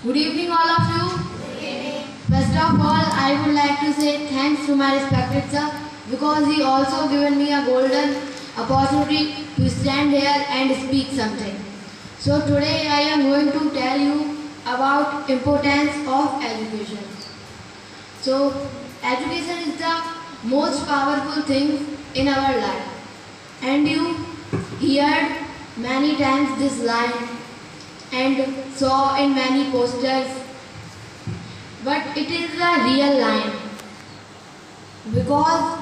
Good evening, all of you. Good evening. First of all, I would like to say thanks to my respected sir because he also given me a golden opportunity to stand here and speak something. So today I am going to tell you about importance of education. So education is the most powerful thing in our life. And you heard many times this line and saw in many posters, but it is a real line because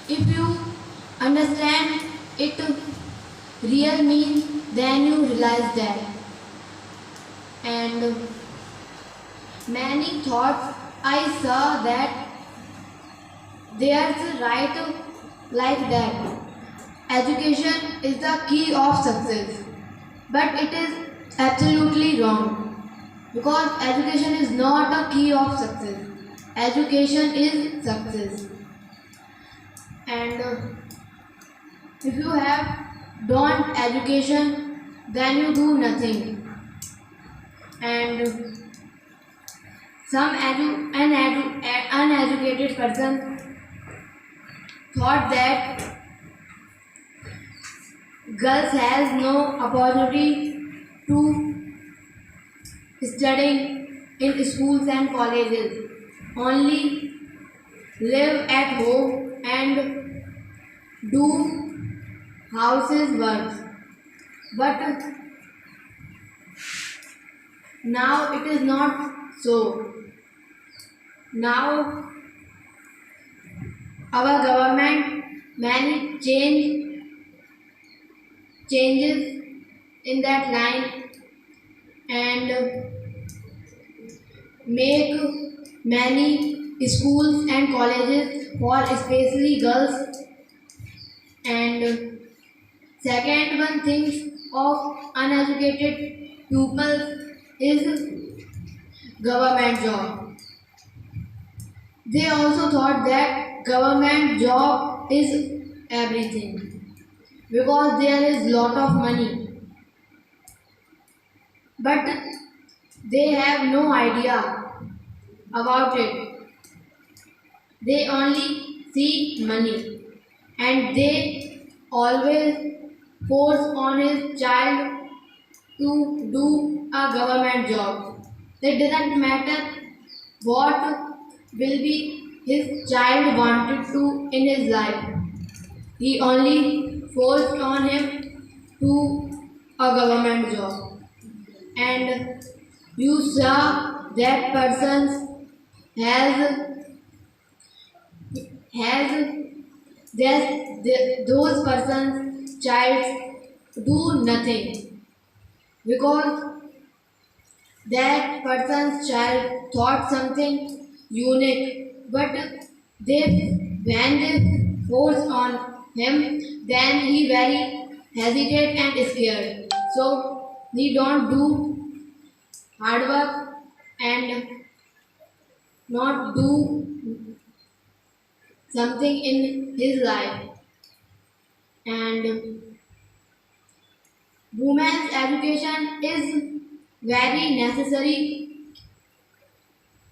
if you understand it real means, then you realize that. And many thoughts I saw that there's a right like that. Education is the key of success, but it is absolutely wrong because education is not a key of success. Education is success, and if you have don't education, then you do nothing. And some uneducated person thought that girls has no opportunity to studying in schools and colleges, only live at home and do houses work. But now it is not so. Now our government many changes in that line and make many schools and colleges for especially girls. And second one thing of uneducated people is government job. They also thought that government job is everything because there is lot of money, but they have no idea about it. They only see money and they always force on his child to do a government job. It doesn't matter what will be his child wanted to in his life. He only forced on him to a government job. And you saw that person has those persons child do nothing because that person's child thought something unique, but they when they force on him, then he very hesitate and scared. So he don't do hard work and not do something in his life. And women's education is very necessary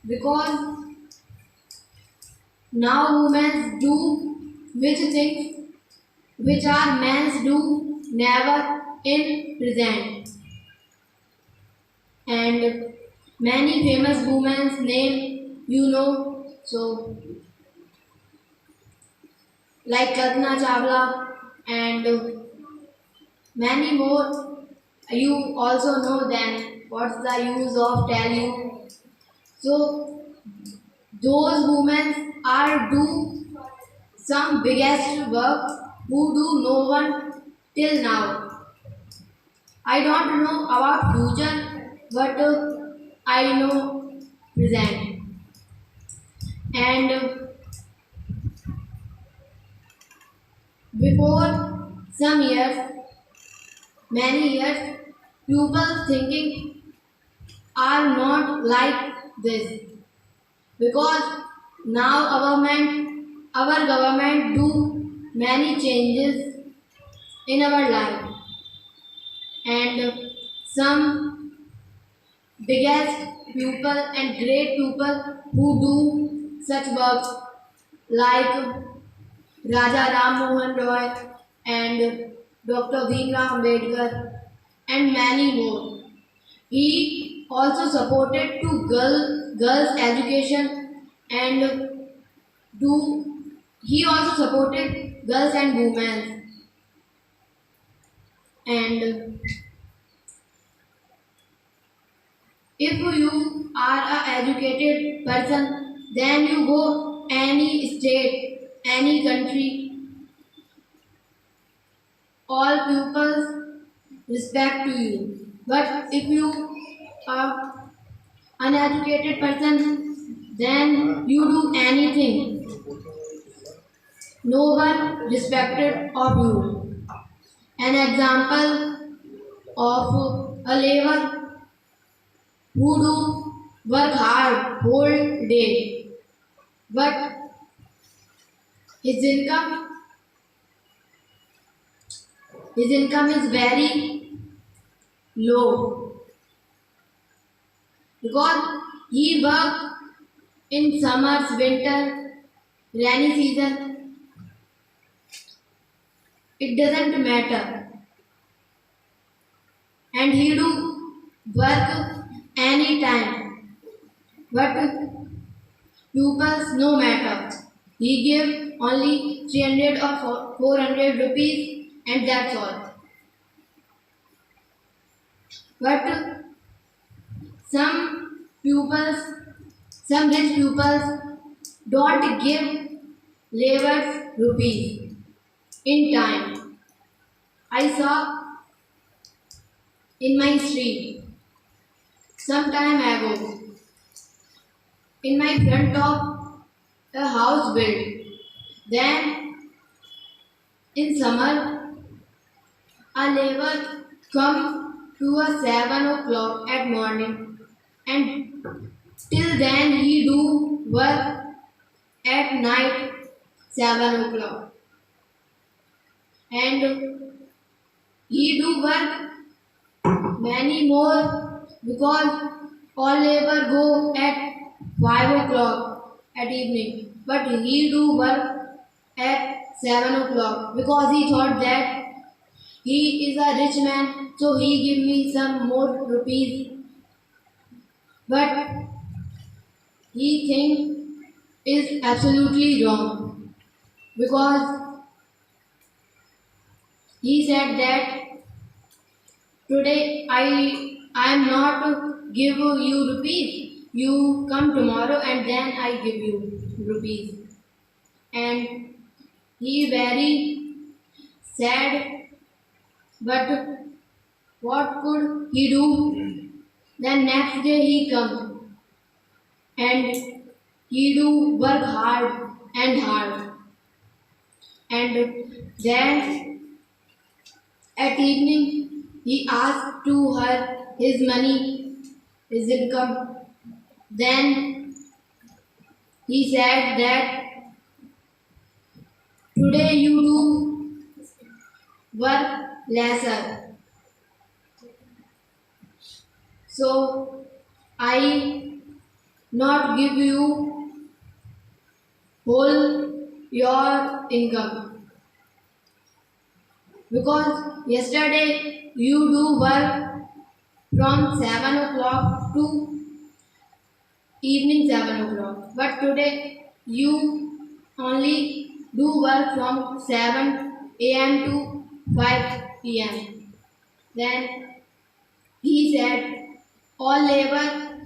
because now women do which things which are men's do never in present. And many famous women's name you know, so like Kalpana Chawla and many more. You also know then what's the use of tell you. So those women are do some biggest work who do no one till now. I don't know about future, but I know present. And before some years, many years, people thinking are not like this because now our government do many changes in our life and some biggest pupil and great pupil who do such work like Raja Ram Mohan Roy and Dr. Bhimrao Ambedkar and many more. He also supported to girls education and do he also supported girls and women. And if you are a educated person, then you go any state, any country, all pupils respect to you. But if you are uneducated person, then you do anything. No one respected of you. An example of a labor who do work hard whole day, but his income his income is very low because he work in summers, winter, rainy season. It doesn't matter, and he do work anytime. But pupils no matter. He give only 300 or 400 rupees and that's all. But some pupils, some rich pupils don't give laborers rupees in time. I saw in my street some time ago in my front of a house built. Then in summer a labor come to a 7 o'clock at morning and till then he do work at night 7 o'clock and he do work many more because all labor go at 5 o'clock at evening, but he do work at 7 o'clock because he thought that he is a rich man, so he give me some more rupees. But he think is absolutely wrong because he said that today I am not give you rupees. You come tomorrow and then I give you rupees. And he very sad. But what could he do? Then next day he come and he do work hard and hard. And then at evening he asked to her his money, his income. Then he said that today you do work lesser. So I not give you whole your income because yesterday you do work from 7 o'clock to evening 7 o'clock, but today you only do work from 7 a.m. to 5 p.m. Then he said all labor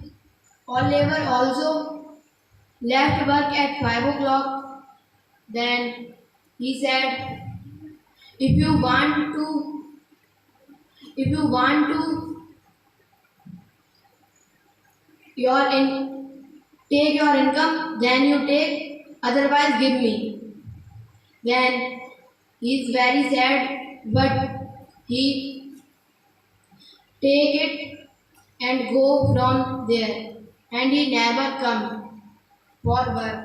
also left work at 5 o'clock. Then he said if you want to if you want to your take your income, then you take, otherwise give me. Then he is very sad, but he take it and go from there, and he never come for work.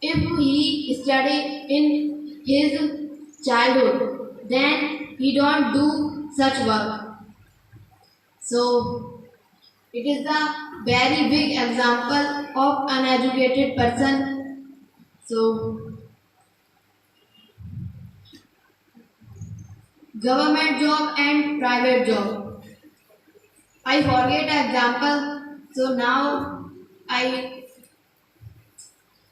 If he study in his childhood, then he don't do such work. So it is a very big example of uneducated person. So government job and private job. I forget example. So now I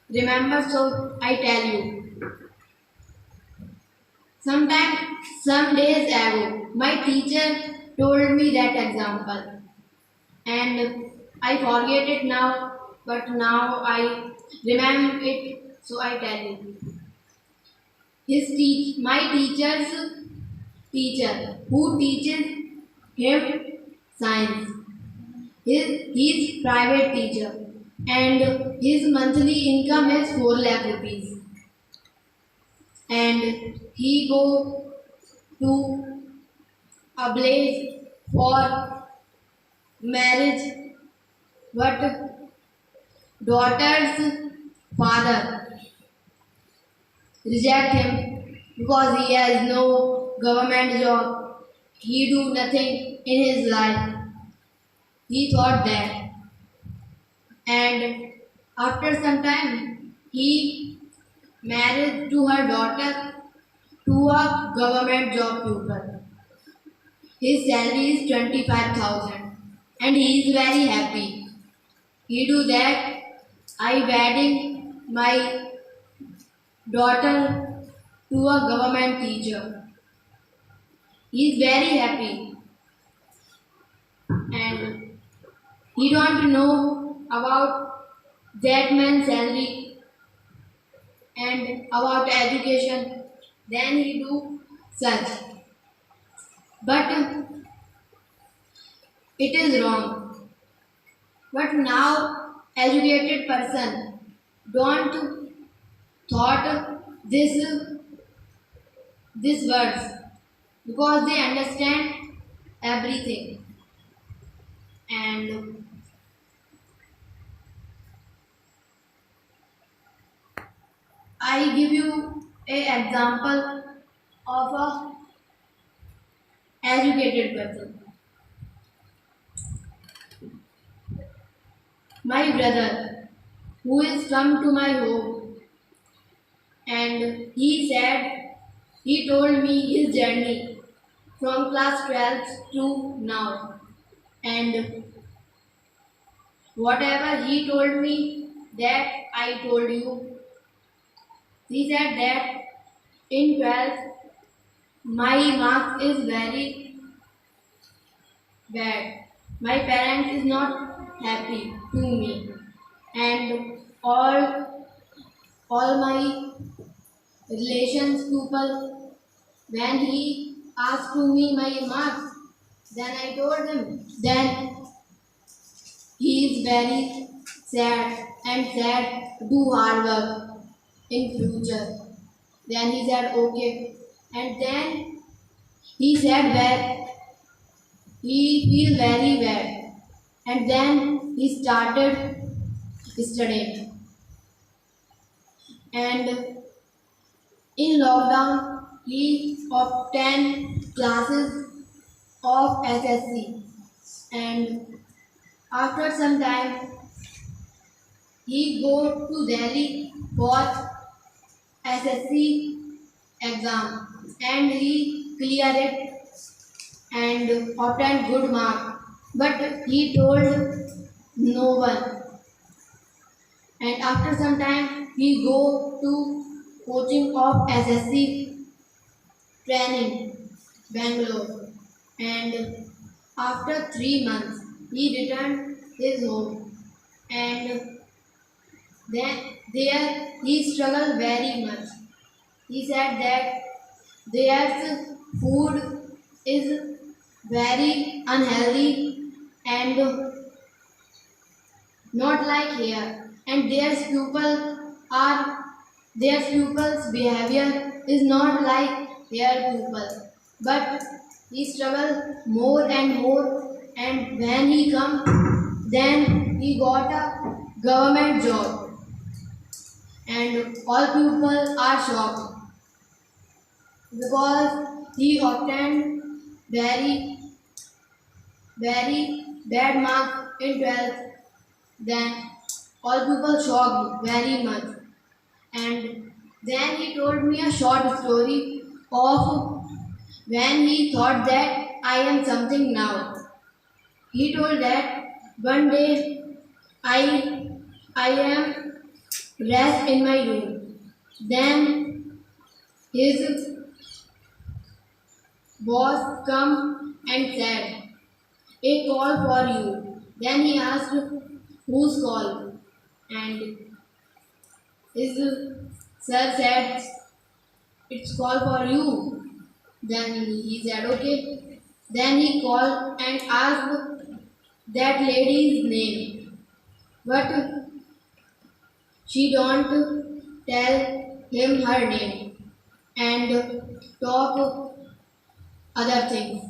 remember. So I tell you. Sometime, some days ago, my teacher told me that example, and I forget it now. But now I remember it, so I tell you. My teacher's teacher, who teaches him science. His private teacher, and his monthly income is 4 lakh rupees. And he go to a place for marriage, but daughter's father reject him because he has no government job. He do nothing in his life. He thought that, and after some time, he married to her daughter to a government job pupil. His salary is 25,000 and he is very happy. He do that. I wedding my daughter to a government teacher. He is very happy and he don't know about that man's salary and about education. Then he do such. But it is wrong. But now educated person don't thought this words because they understand everything. And I give you a example of a educated person. My brother who is come to my home, and he told me his journey from class 12 to now, and whatever he told me that I told you. He said that in 12th my marks is very bad. My parents is not happy to me, and all my relations people, when he asked to me my marks, then I told him. Then he is very sad and said, do hard work in future. Then he said, okay. And then he said that he feel very bad. And then he started studying. And in lockdown, he obtained classes of SSC. And after some time, he go to Delhi for SSC exam and he cleared it and obtained good mark. But he told no one. And after some time, he go to coaching of SSC training, Bangalore. And after 3 months, he returned his home. And then there he struggled very much. He said that their food is very unhealthy and not like here, and their pupils behavior is not like their pupil. But he struggled more and more, and when he come, then he got a government job, and all people are shocked because he obtained very very bad marks in 12th. Then all people shocked very much. And then he told me a short story of when he thought that I am something now. He told that one day I I am rest in my room. Then his boss come and said, a call for you. Then he asked whose call, and his sir said it's call for you. Then he said okay. Then he called and asked that lady's name, but she don't tell him her name and talk other things.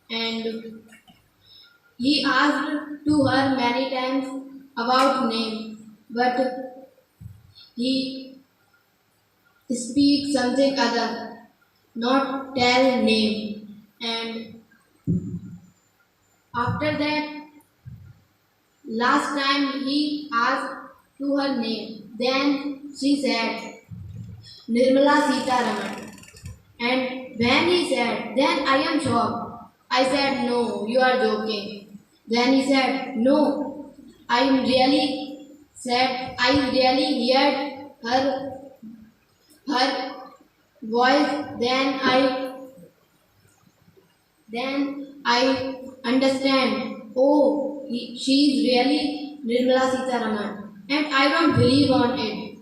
And he asked to her many times about name, but he speaks something other, not tell name. And after that, last time he asked to her name, then she said Nirmala Sitaraman. And when he said, then I am shocked. I said, no, you are joking. Then he said, no, I am really said, I really heard her voice. Then I understand. Oh, she is really Nirmala Sitaraman. And I don't believe on it.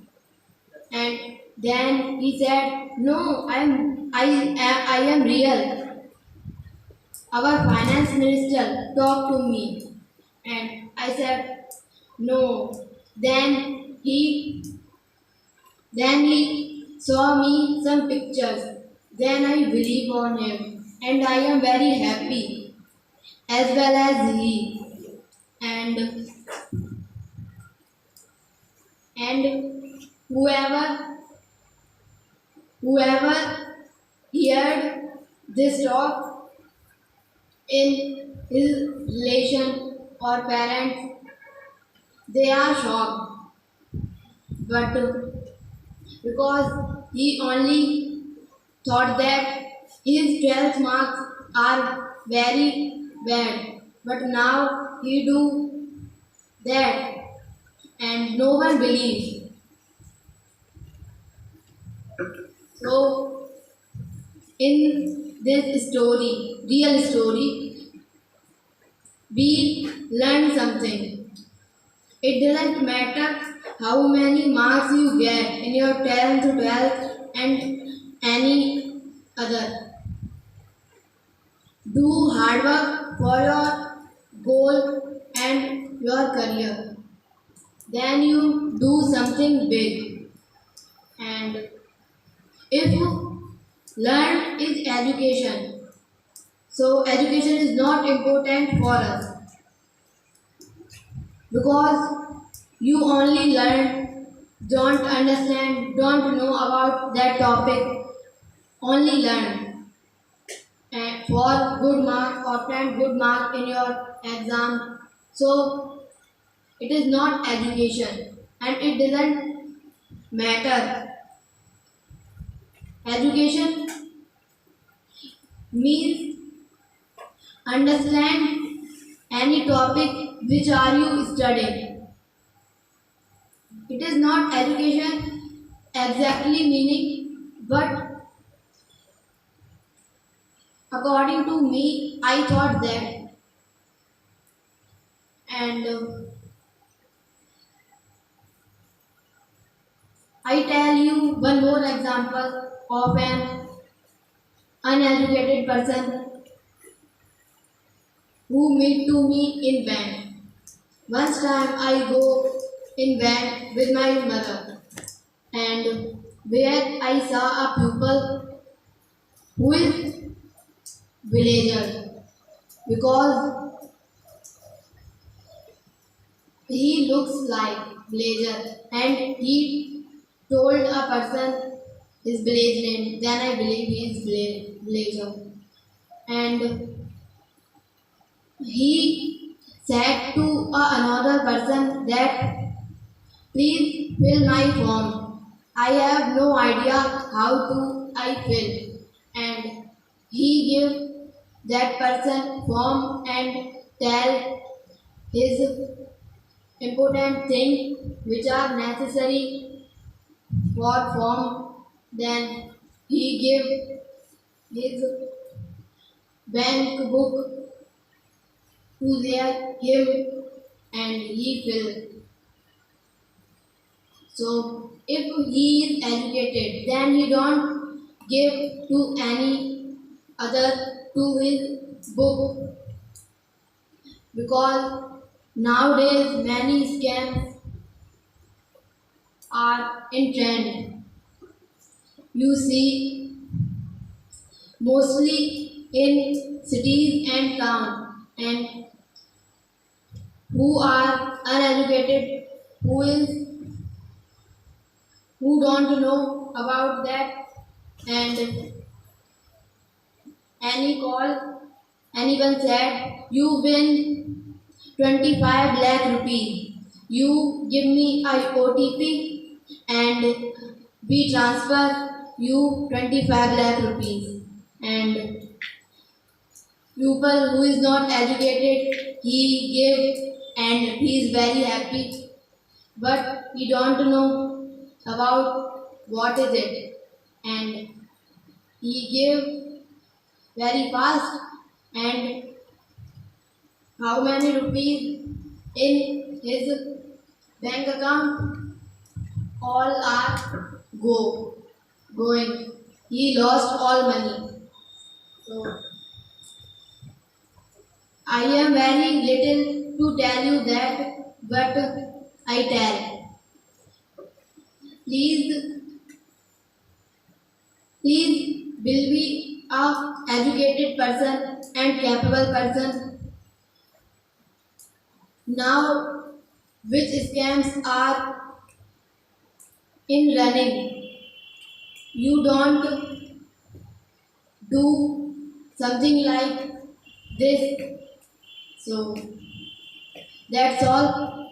And then he said, no, I am real. Our finance minister talked to me. And I said, no. Then he saw me some pictures. Then I believe on him. And I am very happy as well as he. And and whoever heard this talk in his relation or parents, they are shocked. But because he only thought that his 12th marks are very bad, but now he do that and no one believes. So in this story, real story, we learn something. It doesn't matter how many marks you get in your 10th, 12th and any other. Do hard work for your goal and your career. Then you do something big. And if learn is education, so education is not important for us because you only learn, don't understand, don't know about that topic, only learn and for good mark, obtain good mark in your exam. So it is not education and it doesn't matter. Education means understand any topic which are you studying. It is not education exactly meaning, but according to me, I thought that. And I tell you one more example of an uneducated person who meet to me in van. Once time I go in van with my mother and where I saw a pupil who is villager because he looks like villager and he told a person his village name. Then I believe he is villager. And He said to another person that please fill my form. I have no idea how to I fill. And he gave that person form and tell his important things which are necessary for form. Then he gave his bank book to him and he filled. So if he is educated, then he don't give to any other to his book because nowadays many scams are in trend. You see mostly in cities and towns and who are uneducated, who don't know about that and any call anyone said you win 25 lakh rupees. You give me a OTP and we transfer you 25 lakh rupees. And people who is not educated, he gave and he is very happy. But he don't know about what is it. And he gave very fast and how many rupees in his bank account all are going. He lost all money. So I am very little to tell you that, but I tell. Please, please will be a educated person and capable person. Now, which scams are in running? You don't do something like this. So that's all.